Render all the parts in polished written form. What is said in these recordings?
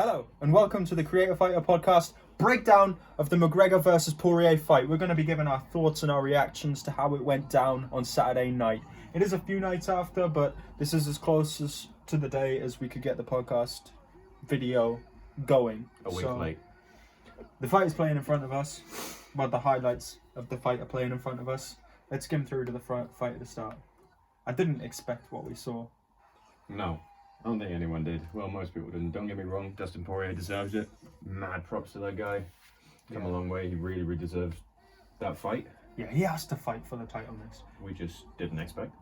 Hello, and welcome to the Creator Fighter podcast breakdown of the McGregor versus Poirier fight. We're going to be giving our thoughts and our reactions to how it went down on Saturday night. It is a few nights after, but this is as close as to the day as we could get the podcast video going. A week late. The fight is playing in front of us. Well, the highlights of the fight are playing in front of us. Let's skim through to the fight at the start. I didn't expect what we saw. No, I don't think anyone did. Well, most people didn't. Don't get me wrong, Dustin Poirier deserves it. Mad props to that guy. Come a long way. He really, really deserves that fight. Yeah, he has to fight for the title next. We just didn't expect.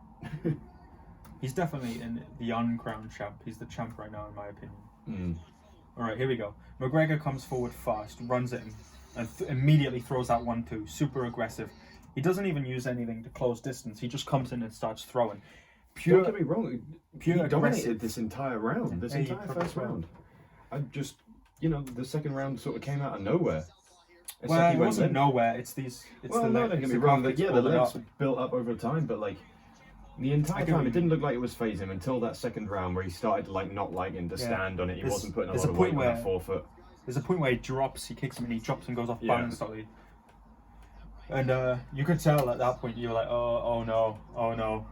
He's definitely the uncrowned champ. He's the champ right now, in my opinion. Alright, here we go. McGregor comes forward fast, runs at him, and immediately throws that 1-2. Super aggressive. He doesn't even use anything to close distance. He just comes in and starts throwing. Don't get me wrong. He dominated aggressive. this entire round. This entire first round. I just, the second round sort of came out of nowhere. It's well, like it wasn't nowhere. It's these. It's well, the no, don't get me wrong. The legs up. built up over time, but like the entire time, it didn't look like it was phasing him until that second round where he started not liking to stand on it. He wasn't putting a lot of weight on that forefoot. There's a point where he drops, he kicks him, and he drops and goes off balance slightly. And you could tell at that point you were like, oh no.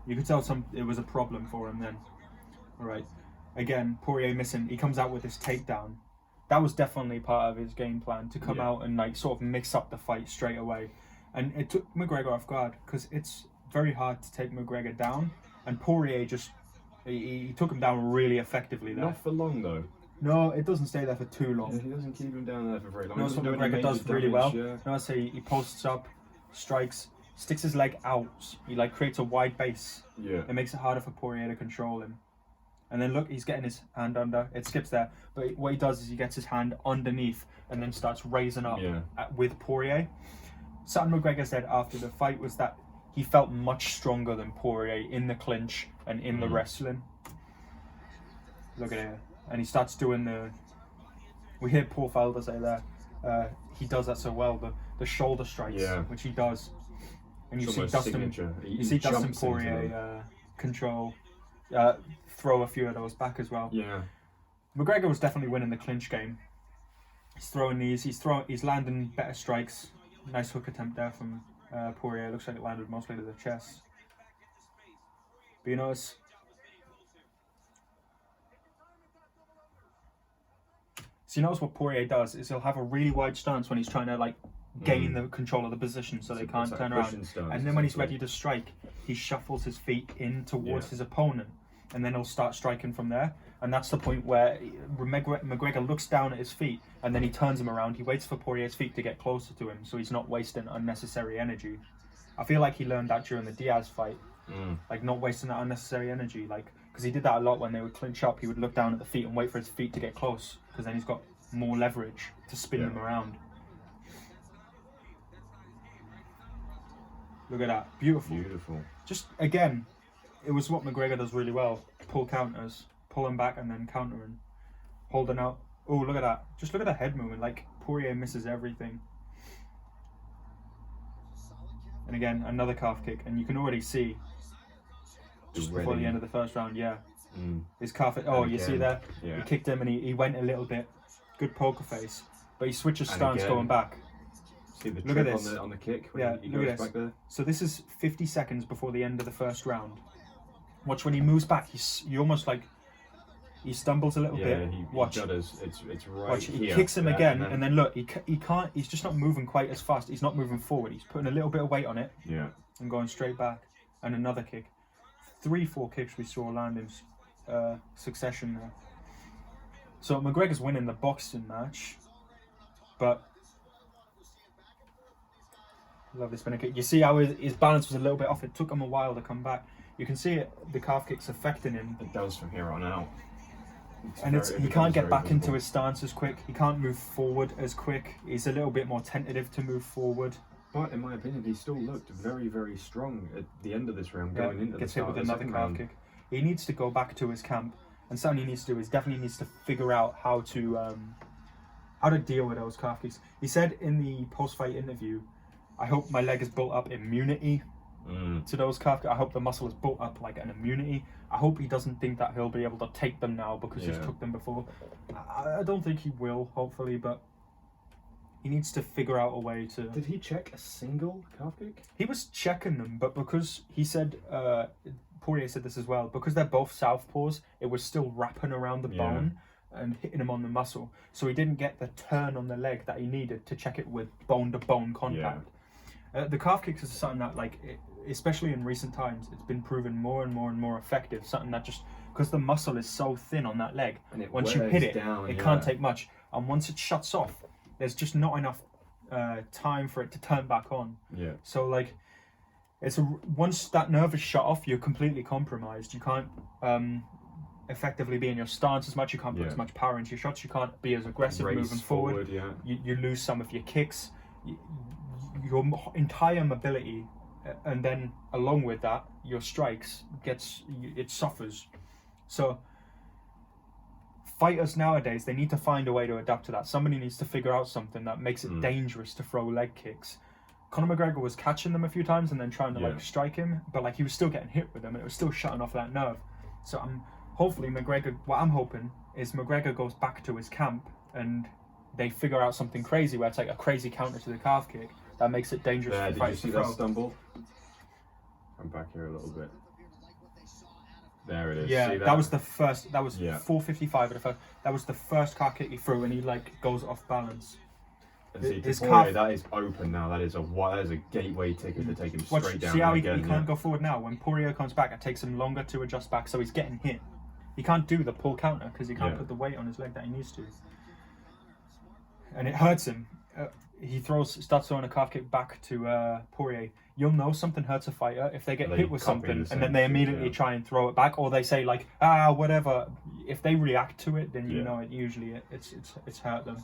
You could tell it was a problem for him then. All right. Again, Poirier missing. He comes out with this takedown. That was definitely part of his game plan, to come out and sort of mix up the fight straight away. And it took McGregor off guard because it's very hard to take McGregor down. And Poirier just he took him down really effectively there. Not for long though. No, it doesn't stay there for too long. Yeah, he doesn't keep him down there for very long. That's what McGregor does really well. I say he posts up, strikes, sticks his leg out. He creates a wide base. Yeah. It makes it harder for Poirier to control him. And then look, he's getting his hand under. It skips there. But what he does is he gets his hand underneath and then starts raising up with Poirier. Something McGregor said after the fight was that he felt much stronger than Poirier in the clinch and in the wrestling. Look at it. And he starts doing we hear Paul Felder say there, he does that so well, the shoulder strikes, which he does. And you see Dustin Poirier control, throw a few of those back as well. Yeah. McGregor was definitely winning the clinch game. He's throwing these, he's landing better strikes. Nice hook attempt there from Poirier. Looks like it landed mostly to the chest. But you notice, so you notice what Poirier does is he'll have a really wide stance when he's trying to gain the control of the position so they can't turn around. And then when he's ready to strike, he shuffles his feet in towards his opponent, and then he'll start striking from there. And that's the point where McGregor looks down at his feet, and then he turns him around. He waits for Poirier's feet to get closer to him, so he's not wasting unnecessary energy. I feel like he learned that during the Diaz fight, not wasting that unnecessary energy, because he did that a lot when they would clinch up. He would look down at the feet and wait for his feet to get close, because then he's got more leverage to spin them around. Look at that. Beautiful. Just, again, it was what McGregor does really well. Pull counters, pull him back and then countering. Holding out. Oh, look at that. Just look at the head movement. Poirier misses everything. And again, another calf kick. And you can already see, just before the end of the first round, his calf, you see there? He kicked him and he went a little bit. Good poker face. But he switches stance going back. See the look at trip this. On the kick when he goes back there? So this is 50 seconds before the end of the first round. Watch when he moves back, he almost he stumbles a little bit. Watch. It's right Watch, he kicks him again, and then look, he can't, he's just not moving quite as fast. He's not moving forward. He's putting a little bit of weight on it. Yeah. And going straight back. And another kick. 3-4 kicks we saw land in succession there. So McGregor's winning the boxing match, but love this spinning kick. You see how his balance was a little bit off. It took him a while to come back. You can see it. The calf kick's affecting him. It does from here on out. He can't get back into his stance as quick. He can't move forward as quick. He's a little bit more tentative to move forward. But in my opinion, he still looked very, very strong at the end of this round, going into the start of the second round. Gets hit with another calf kick. He needs to go back to his camp, and something he needs to do is definitely needs to figure out how to deal with those calf kicks. He said in the post-fight interview, "I hope my leg has built up immunity to those calf kicks. I hope the muscle is built up like an immunity. I hope he doesn't think that he'll be able to take them now because he's took them before. I don't think he will, hopefully, but he needs to figure out a way to... Did he check a single calf kick? He was checking them, but because he said... Poirier said this as well, because they're both southpaws, it was still wrapping around the bone and hitting him on the muscle. So he didn't get the turn on the leg that he needed to check it with bone-to-bone contact. The calf kicks is something that, like, especially in recent times, it's been proven more and more and more effective. Something that just, because the muscle is so thin on that leg, and once you hit it, it can't take much. And once it shuts off, there's just not enough time for it to turn back on. Yeah. So, like, once that nerve is shut off, you're completely compromised. You can't effectively be in your stance as much. You can't put as much power into your shots. You can't be as aggressive moving forward. You lose some of your kicks. Your entire mobility, and then along with that, your strikes it suffers. So fighters nowadays, they need to find a way to adapt to that. Somebody needs to figure out something that makes it dangerous to throw leg kicks. Conor McGregor was catching them a few times and then trying to like strike him, but like he was still getting hit with them and it was still shutting off that nerve. So hopefully McGregor, what I'm hoping is McGregor goes back to his camp and they figure out something crazy where it's like a crazy counter to the calf kick that makes it dangerous for the fighters to throw. Did you see that stumble? Come back here a little bit. There it is. Yeah, see that was the first. That was 455 at the first. That was the first calf kick he threw, and he like goes off balance. And see, his calf, that is open now. That is a gateway ticket to take him straight down. See how he again, can't go forward now. When Poirier comes back, it takes him longer to adjust back, so he's getting hit. He can't do the pull counter because he can't put the weight on his leg that he needs to, and it hurts him. He starts throwing a calf kick back to Poirier. You'll know something hurts a fighter if they get hit with something and then they immediately try and throw it back, or they say like whatever. If they react to it, then you know it. Usually it's hurt them.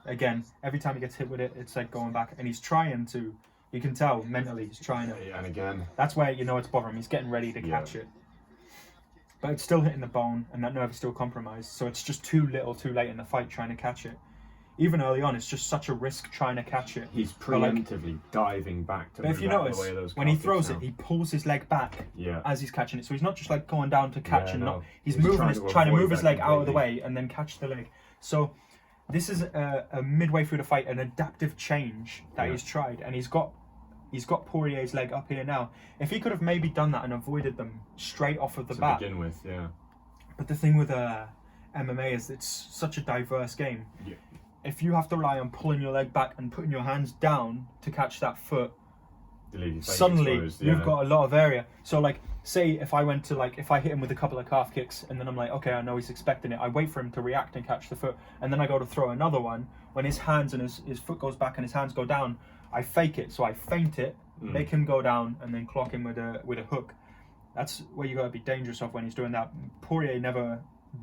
Again, every time he gets hit with it, it's like going back, and he's trying to. You can tell mentally he's trying to. And again, that's where you know it's bothering him. He's getting ready to catch it, but it's still hitting the bone, and that nerve is still compromised. So it's just too little, too late in the fight trying to catch it. Even early on, it's just such a risk trying to catch it. He's preemptively diving back to. But if you notice, when he throws it, he pulls his leg back as he's catching it. So he's not just like going down to catch and not. He's moving, trying to move his leg out of the way and then catch the leg. So this is a midway through the fight, an adaptive change that he's tried, and he's got Poirier's leg up here now. If he could have maybe done that and avoided them straight off of the bat. To begin with, But the thing with MMA is it's such a diverse game. Yeah. If you have to rely on pulling your leg back and putting your hands down to catch that foot, suddenly you've got a lot of area. So like, say if I went to if I hit him with a couple of calf kicks and then I'm like, okay, I know he's expecting it. I wait for him to react and catch the foot, and then I go to throw another one. When his hands and his foot goes back and his hands go down, I fake it. So I feint it, make him go down, and then clock him with a hook. That's where you got to be dangerous of when he's doing that. Poirier never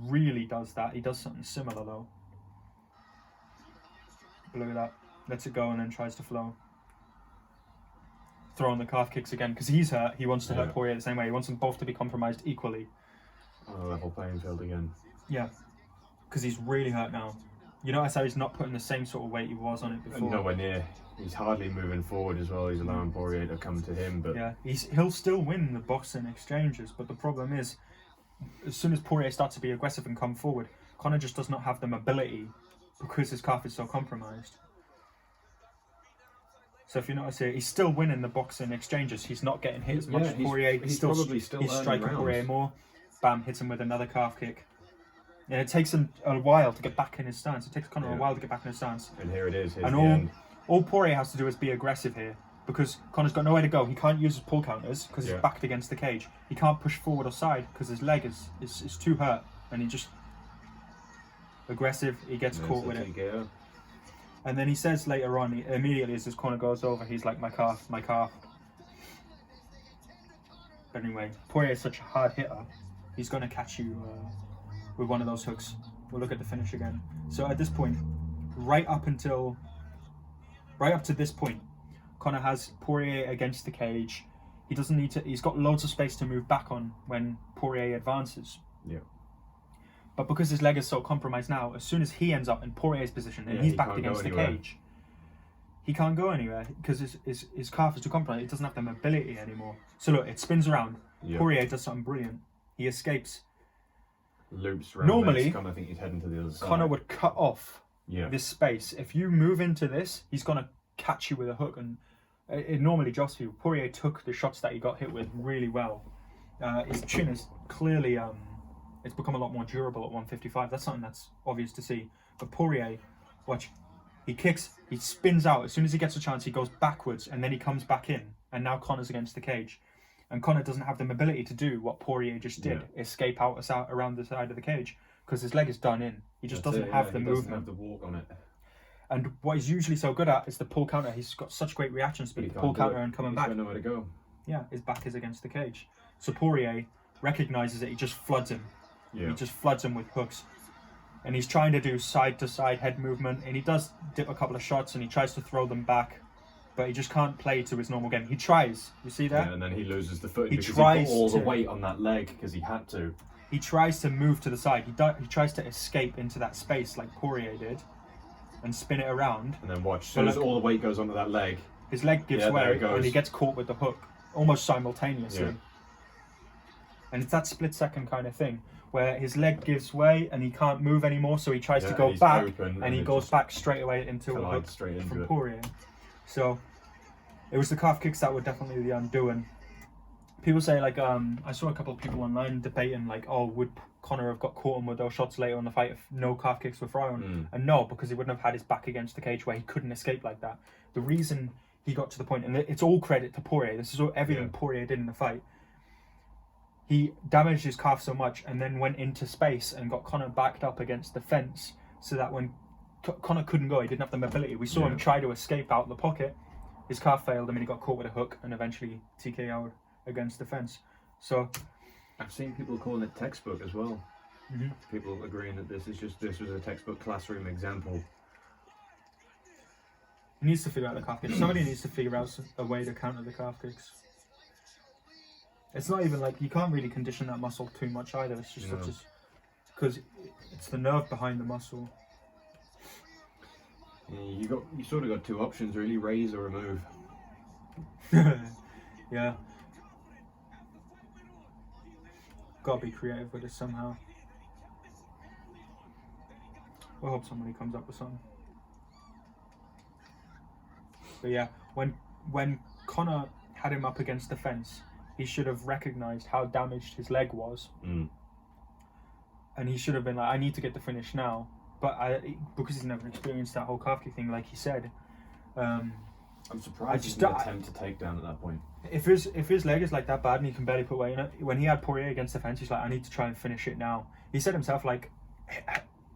really does that. He does something similar though. Look at that. Lets it go and then tries to flow. Throwing the calf kicks again because he's hurt. He wants to hurt Poirier the same way. He wants them both to be compromised equally. On a level playing field again. Yeah, because he's really hurt now. You notice how he's not putting the same sort of weight he was on it before. Nowhere near. He's hardly moving forward as well. He's allowing Poirier to come to him. But yeah, he'll still win the boxing exchanges. But the problem is, as soon as Poirier starts to be aggressive and come forward, Conor just does not have the mobility because his calf is so compromised. So if you notice here, he's still winning the boxing exchanges. He's not getting hit as much as Poirier. He's striking Poirier more. Bam, hits him with another calf kick. And it takes him a while to get back in his stance. It takes Conor a while to get back in his stance. And here it is. And all Poirier has to do is be aggressive here, because Conor's got nowhere to go. He can't use his pull counters because he's backed against the cage. He can't push forward or side because his leg is too hurt, and he just aggressive. He gets caught with it. And then he says later on, immediately as his corner goes over, he's like, my calf. But anyway, Poirier is such a hard hitter. He's going to catch you with one of those hooks. We'll look at the finish again. So at this point, right up to this point, Conor has Poirier against the cage. He doesn't need to. He's got loads of space to move back on when Poirier advances. Yeah. But because his leg is so compromised now, as soon as he ends up in Poirier's position and he's backed against the cage, he can't go anywhere because his calf is too compromised. He doesn't have the mobility anymore. So look, it spins around. Yep. Poirier does something brilliant. He escapes. Loops around. Normally, I think he's heading to the other side. Conor would cut off this space. If you move into this, he's gonna catch you with a hook, and it normally jogs people. Poirier took the shots that he got hit with really well. His chin is clearly it's become a lot more durable at 155. That's something that's obvious to see. But Poirier, watch, he kicks, he spins out. As soon as he gets a chance, he goes backwards, and then he comes back in. And now Conor's against the cage. And Conor doesn't have the mobility to do what Poirier just did, escape out around the side of the cage, because his leg is done in. He just doesn't have the movement. Doesn't have the walk on it. And what he's usually so good at is the pull counter. He's got such great reaction speed. The pull counter and coming back. He's got nowhere to go. Yeah, his back is against the cage. So Poirier recognises it. He just floods him. Yeah. He just floods him with hooks. And he's trying to do side-to-side head movement. And he does dip a couple of shots and he tries to throw them back. But he just can't play to his normal game. He tries. You see that? Yeah, and then he loses the footing because he put all the weight on that leg because he had to. He tries to move to the side. He tries to escape into that space like Poirier did and spin it around. And then watch. As soon as all the weight goes onto that leg, his leg gives way and he gets caught with the hook almost simultaneously. Yeah. And it's that split-second kind of thing where his leg gives way and he can't move anymore, so he tries to go back and he goes back straight away into a hook from Poirier. So it was the calf kicks that were definitely the undoing. People say, like, I saw a couple of people online debating, like, oh, would Conor have got caught him with those shots later in the fight if no calf kicks were thrown? And no, because he wouldn't have had his back against the cage where he couldn't escape like that. The reason he got to the point, and it's all credit to Poirier, this is all, everything Poirier did in the fight. He damaged his calf so much and then went into space and got Conor backed up against the fence so that when Conor couldn't go, he didn't have the mobility. We saw him try to escape out the pocket. His calf failed. I mean, he got caught with a hook and eventually TKO'd against the fence. So I've seen people calling it textbook as well. People agreeing that this was a textbook classroom example. He needs to figure out the calf kicks. Somebody needs to figure out a way to counter the calf kicks. It's not even like you can't really condition that muscle too much either. It's just because it's the nerve behind the muscle. Yeah, you sort of got two options really: raise or remove. Yeah. Gotta be creative with it somehow. I hope somebody comes up with something. But yeah, when Conor had him up against the fence, he should have recognised how damaged his leg was. And he should have been like, I need to get the finish now. But because he's never experienced that whole calf kick thing, like he said, I'm surprised he didn't attempt to take down at that point. If his leg is like that bad and he can barely put weight in it, when he had Poirier against the fence, he's like, I need to try and finish it now. He said himself, like,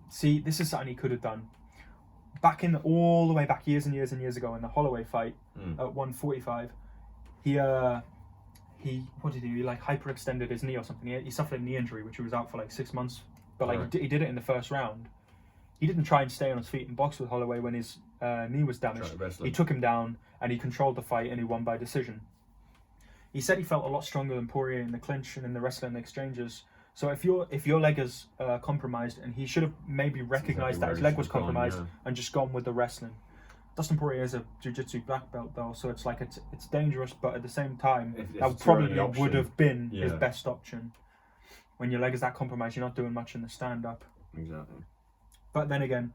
see, this is something he could have done. Back all the way back years and years and years ago in the Holloway fight at 145, he what did he do? He like hyperextended his knee or something. He suffered a knee injury, which he was out for like 6 months. But like he did it in the first round. He didn't try and stay on his feet and box with Holloway when his knee was damaged. He took him down and he controlled the fight and he won by decision. He said he felt a lot stronger than Poirier in the clinch and in the wrestling exchanges. So if your leg is compromised, and he should have maybe recognised that his leg was compromised and just gone with the wrestling. Dustin Poirier is a jiu-jitsu black belt though, so it's like it's dangerous, but at the same time that probably would have been his best option. When your leg is that compromised, you're not doing much in the stand-up. Exactly. But then again,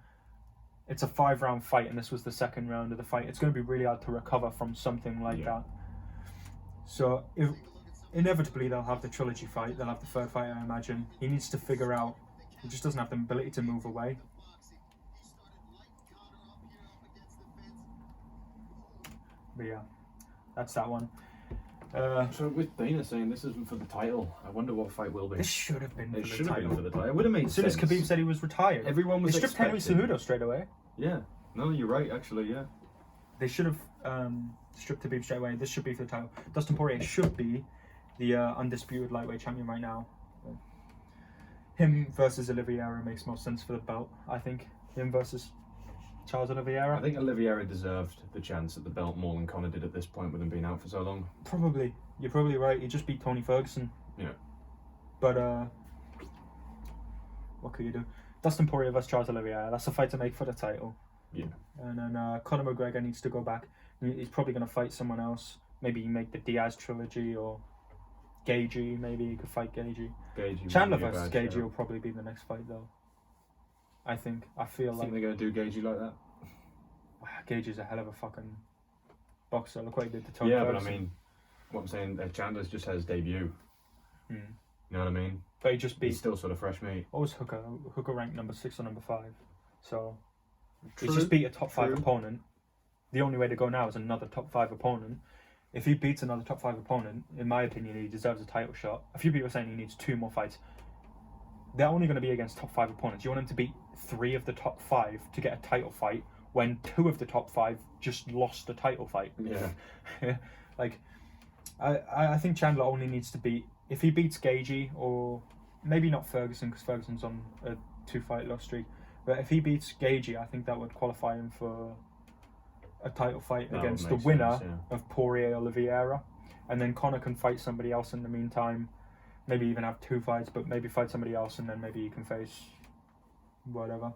it's a 5-round fight, and this was the second round of the fight. It's going to be really hard to recover from something like that. So inevitably they'll have the trilogy fight. They'll have the third fight, I imagine. He needs to figure out. He just doesn't have the ability to move away. But yeah, that's that one. So with Dana saying this isn't for the title, I wonder what fight will be. This should have been for the title. It should have been for the title. It would have made sense. As soon as Khabib said he was retired, everyone was stripped Henry Cejudo straight away. Yeah. No, you're right, actually, yeah. They should have stripped Khabib straight away. This should be for the title. Dustin Poirier should be the undisputed lightweight champion right now. Him versus Oliveira makes more sense for the belt, I think. Him versus Charles Oliveira. I think Oliveira deserved the chance at the belt more than Conor did at this point with him being out for so long. Probably. You're probably right. He just beat Tony Ferguson. Yeah. But what could you do? Dustin Poirier versus Charles Oliveira. That's a fight to make for the title. Yeah. And then Conor McGregor needs to go back. He's probably going to fight someone else. Maybe you make the Diaz trilogy, or Gagey. Maybe you could fight Gagey. Chandler versus Gagey will probably be the next fight, though. I think. I feel like they're going to do Gagey like that. Gagey's a hell of a fucking boxer. Look what he did to Tony. Yeah, but I mean, what I'm saying, Chandler's just had his debut. You know what I mean? But he just beat. He's still sort of fresh meat. What was Hooker? Hooker ranked number 6 or number 5. So he's just beat a top 5 opponent. The only way to go now is another top 5 opponent. If he beats another top 5 opponent, in my opinion, he deserves a title shot. A few people are saying he needs 2 more fights. They're only going to be against top 5 opponents. You want him to beat 3 of the top 5 to get a title fight, when 2 of the top 5 just lost the title fight. Yeah. Like, I think Chandler only needs to beat, if he beats Gagey, or maybe not Ferguson, because Ferguson's on a 2-fight loss streak, but if he beats Gagey, I think that would qualify him for a title fight against the winner of Poirier or Oliveira. And then Conor can fight somebody else in the meantime. Maybe even have 2 fights, but maybe fight somebody else, and then maybe he can face whatever.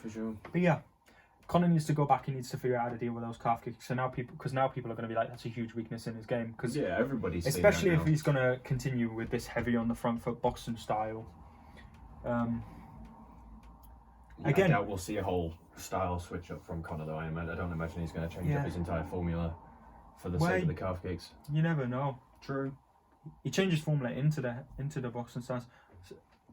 For sure. But yeah, Conor needs to go back. He needs to figure out how to deal with those calf kicks. So now people are going to be like, that's a huge weakness in his game. Cause yeah, everybody's especially if he's going to continue with this heavy on the front foot boxing style. Again, I doubt we'll see a whole style switch up from Conor, though. I don't imagine he's going to change up his entire formula for the sake of the calf kicks. You never know. True. He changes formula into the boxing stance.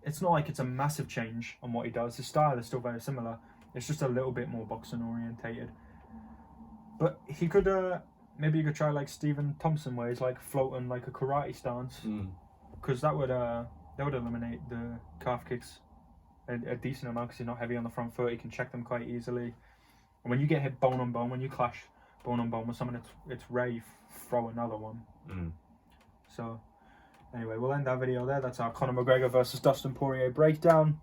It's not like it's a massive change on what he does. His style is still very similar. It's just a little bit more boxing orientated. But he could maybe you could try like Stephen Thompson, where he's like floating like a karate stance, because that would eliminate the calf kicks a decent amount, because he's not heavy on the front foot. He can check them quite easily. And when you get hit bone on bone, when you clash bone on bone with someone, it's rare you throw another one. So anyway, we'll end that video there. That's our Conor McGregor versus Dustin Poirier breakdown.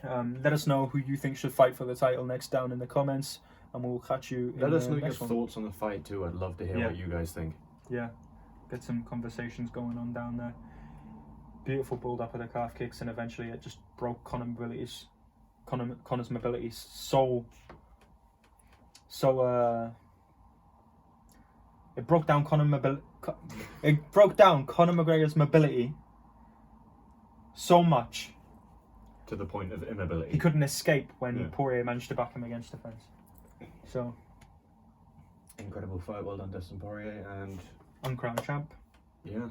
Let us know who you think should fight for the title next down in the comments, and we'll catch you in the next one. Let us know your thoughts on the fight too. I'd love to hear what you guys think. Yeah, get some conversations going on down there. Beautiful build up of the calf kicks, and eventually it just broke Conor's mobility it broke down Conor McGregor's mobility so much, to the point of immobility. He couldn't escape when Poirier managed to back him against the fence. So, incredible fight. Well done, Dustin Poirier, and uncrowned champ. Yeah.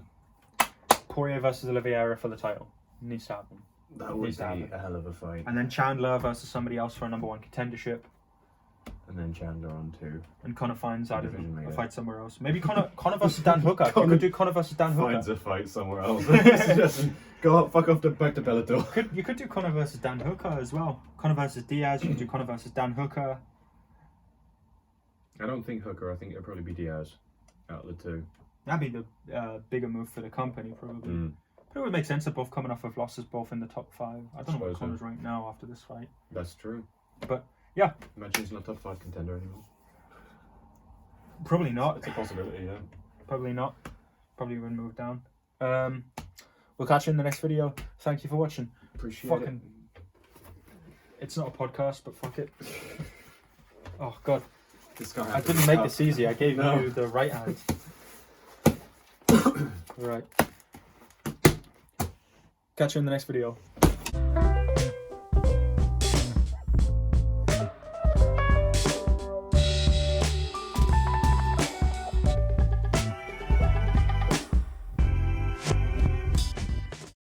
Poirier versus Oliveira for the title. Needs to happen. That would be a hell of a fight. And then Chandler versus somebody else for a number 1 contendership. And then Chandler on 2. And Conor finds out a fight somewhere else. Maybe Conor versus Dan Hooker. You could do Conor versus Dan Hooker. Finds a fight somewhere else. Just go fuck off back to Bellator. You could do Conor versus Dan Hooker as well. Conor versus Diaz. You could do Conor versus Dan Hooker. I don't think Hooker. I think it'll probably be Diaz out of the 2. That'd be the bigger move for the company, probably. But it would make sense. They're both coming off of losses, both in the top 5. I don't know what Conor's ranked now after this fight. That's true. But yeah. Imagine he's not top 5 contender anymore. Probably not. It's a possibility, yeah. Probably not. Probably would move down. We'll catch you in the next video. Thank you for watching. Appreciate it. It's not a podcast, but fuck it. Oh god. I didn't make this easy. I gave you the right hand. Right. Catch you in the next video.